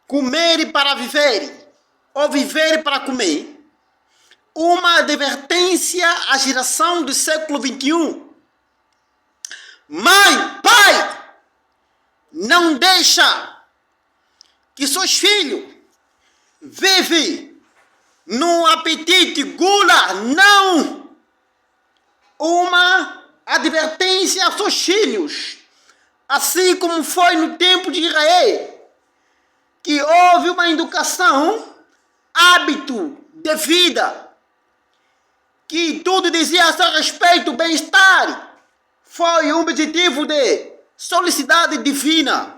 comer para viver, ou viver para comer, uma advertência à geração do século XXI. Mãe, pai, não deixa que seus filhos vivem no apetite gula, não. Uma advertência aos seus filhos, assim como foi no tempo de Israel, que houve uma educação, hábito de vida, que tudo dizia a seu respeito, bem-estar, foi um objetivo de solicitude divina.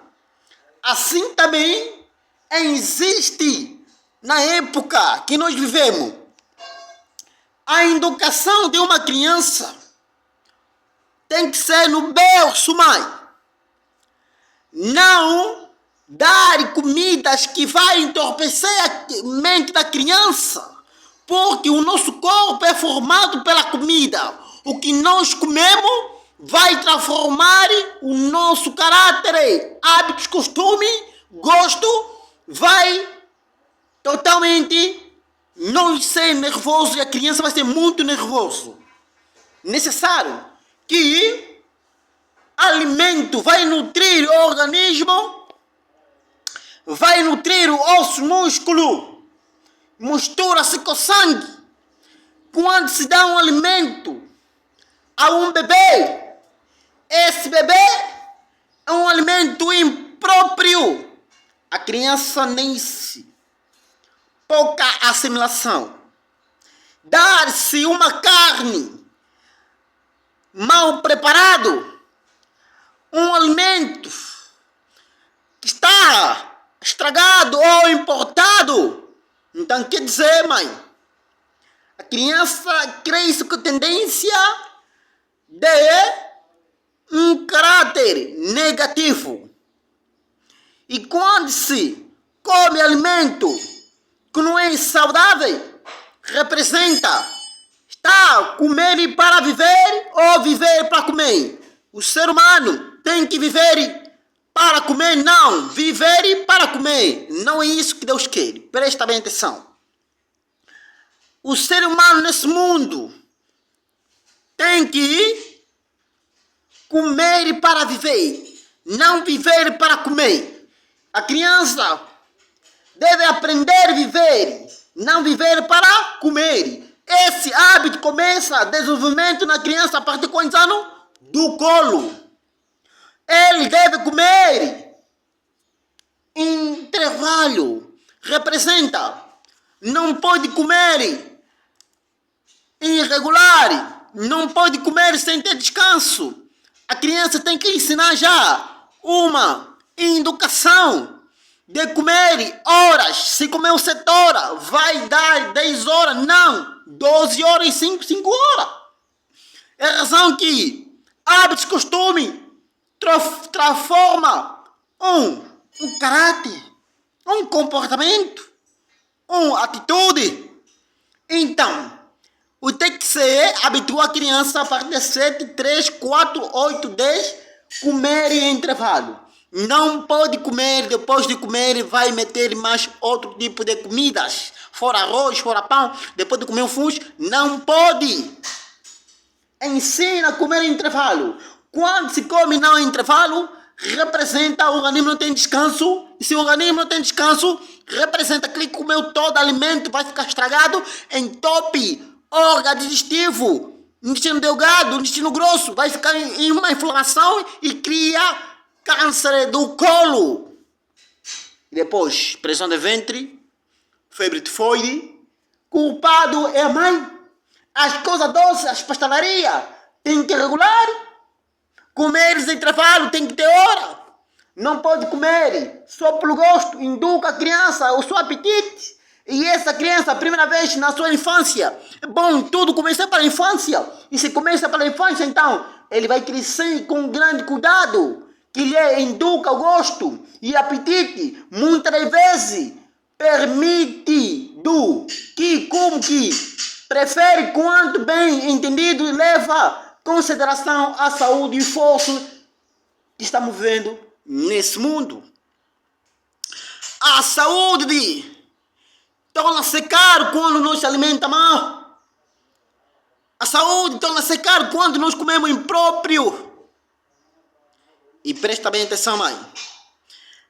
Assim também existe na época que nós vivemos a educação de uma criança tem que ser no berço, mãe. Não dar comidas que vai entorpecer a mente da criança, porque o nosso corpo é formado pela comida. O que nós comemos vai transformar o nosso caráter, hábitos, costume, gosto, vai totalmente não ser nervoso e a criança vai ser muito nervoso. Necessário que alimento vai nutrir o organismo, vai nutrir o osso, músculo, mistura-se com o sangue. Quando se dá um alimento a um bebê, esse bebê é um alimento impróprio. A criança nasce, pouca assimilação. Dar-se uma carne mal preparado, um alimento que está estragado ou importado, então quer dizer, mãe, a criança cresce com tendência de um caráter negativo. E quando se come alimento que não é saudável, representa está a comer para viver ou viver para comer. O ser humano tem que viver para comer, não. Viver para comer. Não é isso que Deus quer. Presta bem atenção. O ser humano nesse mundo tem que comer para viver, não viver para comer. A criança deve aprender a viver, não viver para comer. Esse hábito começa desenvolvimento na criança a partir de quantos anos? Do colo. Ele deve comer intervalo. Representa. Não pode comer irregular. Não pode comer sem ter descanso. A criança tem que ensinar já uma educação de comer horas. Se comer 7 horas, vai dar 10 horas. Não. 12 horas e 5 horas. É a razão que hábitos, costume, transforma um caráter, um comportamento, uma atitude. Então, o tem que ser habituar a criança a partir de 7, 3, 4, 8, 10, comer em intervalo. Não pode comer, depois de comer vai meter mais outro tipo de comidas. Fora arroz, fora pão, depois de comer um fungo, não pode. Ensina a comer em intervalo. Quando se come não em intervalo, representa o organismo não tem descanso. E se o organismo não tem descanso, representa que ele comeu todo alimento, vai ficar estragado, entope órgão digestivo, intestino delgado, intestino grosso, vai ficar em uma inflamação e cria câncer do colo. E depois, pressão de ventre, febre tifoide. Culpado é a mãe. As coisas doces, as pastelarias, tem que regular. Comer em intervalo tem que ter hora. Não pode comer só pelo gosto. Educa a criança o seu apetite. E essa criança, a primeira vez na sua infância, é bom, tudo começa pela infância. E se começa pela infância, então, ele vai crescer com grande cuidado. Que lhe educa o gosto e apetite. Muitas das vezes, permite que, como que, prefere quanto bem entendido e leva consideração à saúde e esforço que estamos vivendo nesse mundo. A saúde torna-se caro quando nós se alimenta mal. A saúde torna-se caro quando nós comemos impróprio. E presta bem atenção, mãe.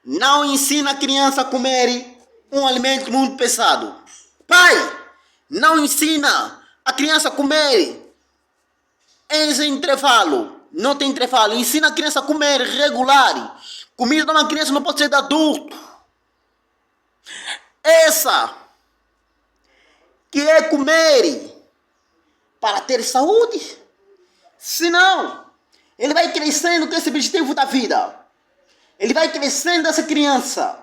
Não ensina a criança a comer um alimento muito pesado. Pai, não ensina a criança a comer em intervalo. Não tem intervalo. Ensina a criança a comer regular. Comida de uma criança não pode ser de adulto. Essa que é comer para ter saúde. Senão, ele vai crescendo com esse objetivo da vida. Ele vai crescendo essa criança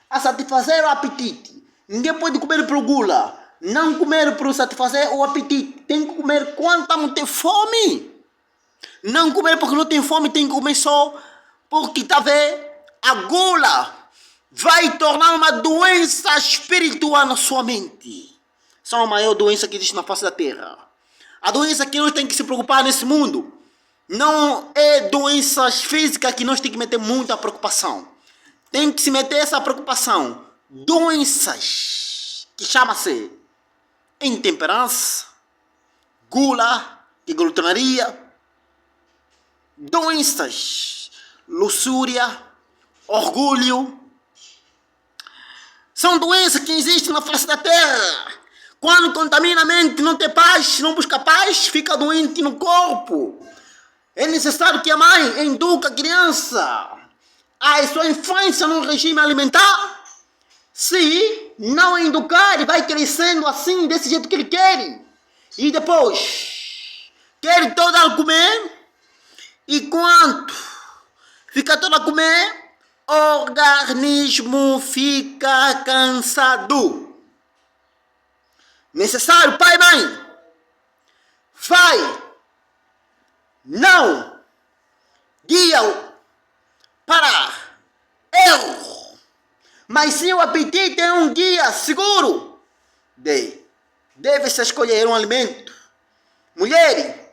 a satisfazer o apetite. Ninguém pode comer por gula. Não comer por satisfazer o apetite. Tem que comer quando não tem fome. Não comer porque não tem fome. Tem que comer só porque está vendo. A gula vai tornar uma doença espiritual na sua mente. Essa é a maior doença que existe na face da terra. A doença que nós temos que se preocupar nesse mundo não é doenças físicas que nós temos que meter muita preocupação. Tem que se meter essa preocupação. Doenças que chama-se intemperança, gula, que glutonaria, doenças, luxúria, orgulho. São doenças que existem na face da terra. Quando contamina a mente, não tem paz, não busca paz, fica doente no corpo. É necessário que a mãe eduque a criança a sua infância no regime alimentar. Se não educar, ele vai crescendo assim, desse jeito que ele quer. E depois, quer todo a comer. E quando fica todo a comer, o organismo fica cansado. Necessário, pai e mãe, vai, não guia para erro, mas sim o apetite é um guia seguro. Deve-se escolher um alimento. Mulher,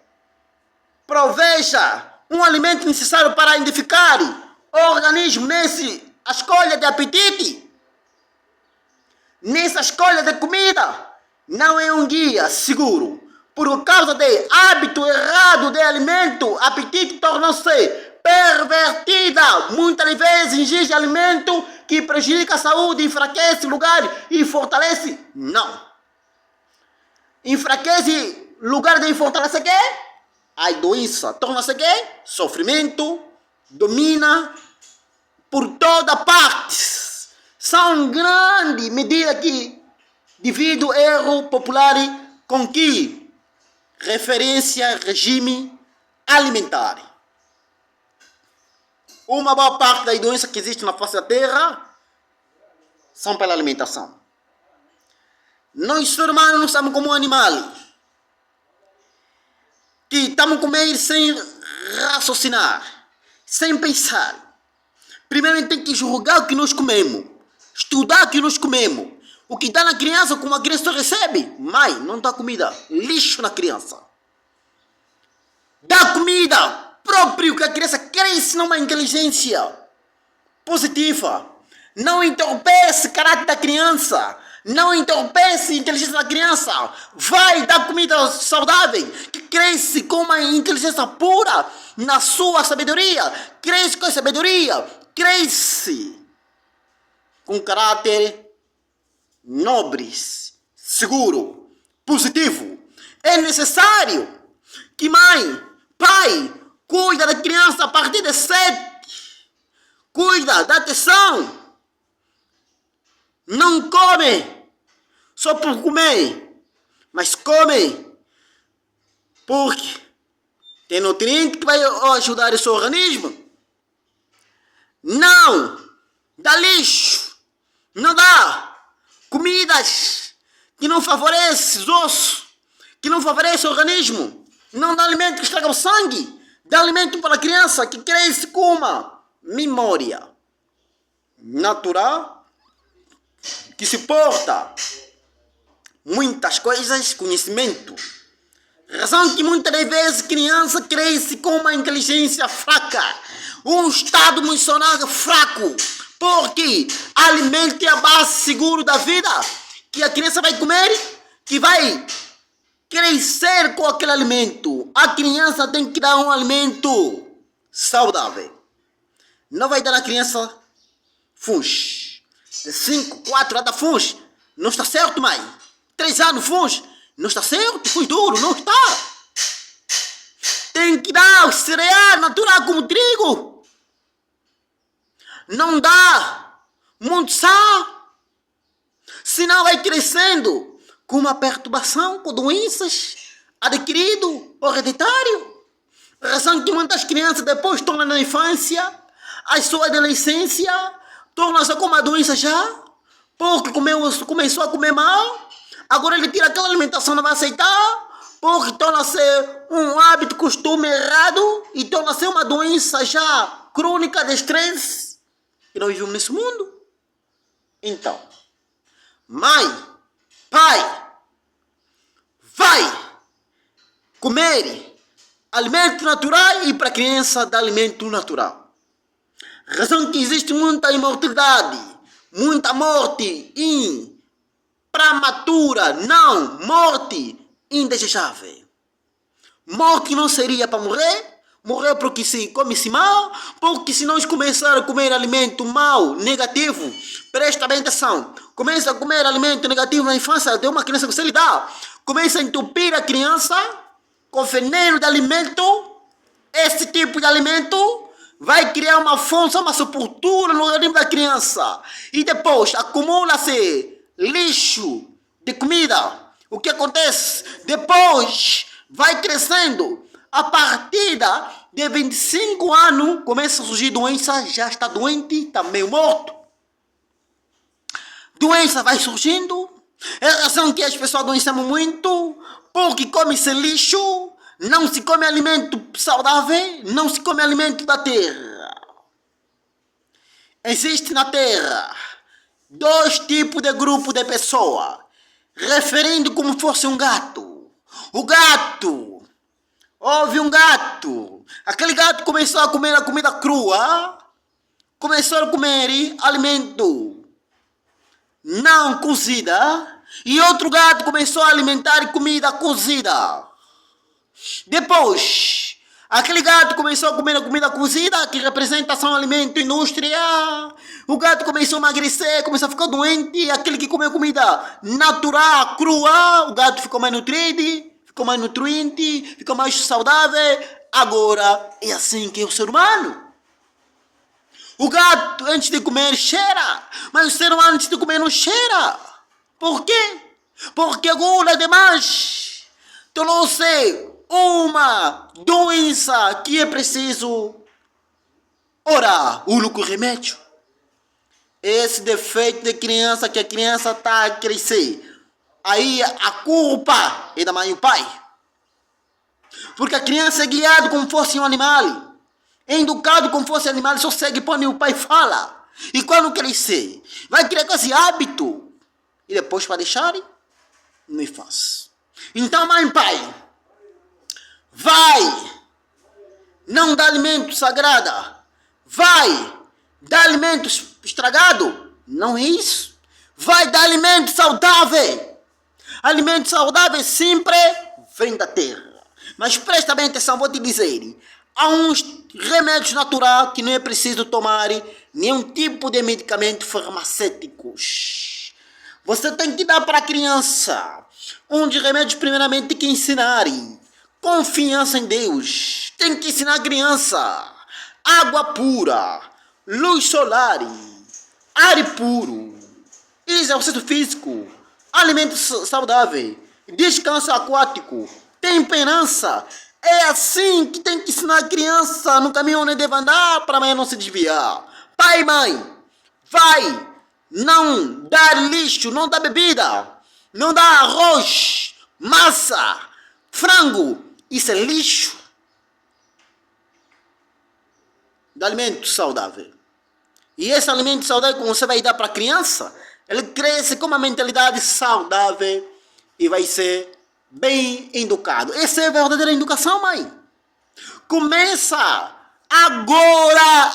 proveja um alimento necessário para identificar o organismo nessa escolha de apetite, nessa escolha de comida. Não é um guia seguro. Por causa de hábito errado de alimento, apetite torna-se pervertida. Muitas vezes ingere alimento que prejudica a saúde, enfraquece o lugar e fortalece. Não. Enfraquece o lugar de fortalecer quê? A doença torna-se quê? Sofrimento, domina por toda parte. São grandes medidas que, devido ao erro popular, com que referência regime alimentar. Uma boa parte das doenças que existem na face da terra são pela alimentação. Nós, seres humanos, não somos como um animal que estamos a comer sem raciocinar, sem pensar. Primeiro tem que julgar o que nós comemos, estudar o que nós comemos. O que dá na criança, como a criança recebe? Mãe, não dá comida, lixo na criança. Dá comida próprio que a criança cresce numa inteligência positiva. Não entorpece o caráter da criança. Não entorpece a inteligência da criança. Vai dar comida saudável, que cresce com uma inteligência pura na sua sabedoria. Cresce com a sabedoria. Cresce com caráter nobres, seguro, positivo. É necessário que mãe, pai, cuida da criança a partir de 7. Cuida, dá atenção. Não come só por comer, mas come porque tem nutriente que vai ajudar o seu organismo. Não dá lixo, não dá comidas que não favorecem os ossos, que não favorecem o organismo. Não dá alimento que estraga o sangue. Dá alimento para a criança que cresce com uma memória natural, que se porta muitas coisas, conhecimento. Razão que muitas vezes criança cresce com uma inteligência fraca, um estado emocional fraco, Porque alimento é a base segura da vida, que a criança vai comer, que vai crescer com aquele alimento. A criança tem que dar um alimento saudável. Não vai dar à criança funge. De 5, 4 anos funge. Não está certo, mãe. 3 anos funge. Não está certo, funge duro, não está. Tem que dar o cereal natural como trigo. Não dá muito sal. Senão vai crescendo com uma perturbação, com doenças adquirido ou hereditário. A razão que muitas crianças depois tornam na infância, a sua adolescência, torna-se com uma doença já, porque começou a comer mal, agora ele tira aquela alimentação, não vai aceitar, porque torna-se um hábito, costume errado, e torna-se uma doença já crônica de estresse, que nós vivemos nesse mundo. Então, mãe, pai, vai comer alimento natural e para a criança dar alimento natural. Razão que existe muita imortalidade, muita morte prematura, não, morte indesejável. Morte não seria para morrer, morrer porque se come-se mal, porque se nós começarmos a comer alimento mal, negativo, presta bem atenção, começa a comer alimento negativo na infância de uma criança que você lhe dá, começa a entupir a criança com veneno de alimento, esse tipo de alimento vai criar uma fonte, uma sepultura no organismo da criança. E depois acumula-se lixo de comida. O que acontece? Depois vai crescendo. A partir de 25 anos começa a surgir doença, já está doente, está meio morto. Doença vai surgindo. É a razão que as pessoas adoecemos muito, porque come-se lixo. Não se come alimento saudável, não se come alimento da terra. Existe na terra 2 tipos de grupo de pessoa, referindo como fosse um gato. O gato, houve um gato, aquele gato começou a comer a comida crua, começou a comer alimento não cozida, e outro gato começou a alimentar comida cozida. Depois, aquele gato começou a comer a comida cozida, que representa um alimento indústria. O gato começou a emagrecer, começou a ficar doente. Aquele que comeu comida natural, crua, o gato ficou mais nutrido, ficou mais nutriente, ficou mais saudável. Agora, é assim que é o ser humano. O gato, antes de comer, cheira. Mas o ser humano, antes de comer, não cheira. Por quê? Porque gula demais. Tornou-se uma doença que é preciso orar, o único remédio. Esse defeito de criança, que a criança está a crescer, aí a culpa é da mãe e o pai. Porque a criança é guiada como fosse um animal, é educado como fosse animal, só segue quando o pai fala. E quando crescer, vai criar esse hábito, e depois para deixar, não faz. Então, mãe e pai, vai não dar alimento sagrado, vai dar alimento estragado, não é isso. Vai dar alimento saudável. Alimento saudável sempre vem da terra. Mas presta bem atenção, vou te dizer, há uns remédios naturais que não é preciso tomar nenhum tipo de medicamento farmacêuticos. Você tem que dar para a criança um de remédios primeiramente que ensinarem confiança em Deus. Tem que ensinar a criança água pura, luz solar, ar puro, exercício físico, alimento saudável, descanso aquático, temperança. É assim que tem que ensinar a criança no caminho onde deve andar para amanhã não se desviar. Pai e mãe, vai não dar lixo, não dar bebida, não dar arroz, massa, frango. Isso é lixo. De alimento saudável. E esse alimento saudável que você vai dar para a criança, ele cresce com uma mentalidade saudável e vai ser bem educado. Essa é a verdadeira educação, mãe. Começa agora.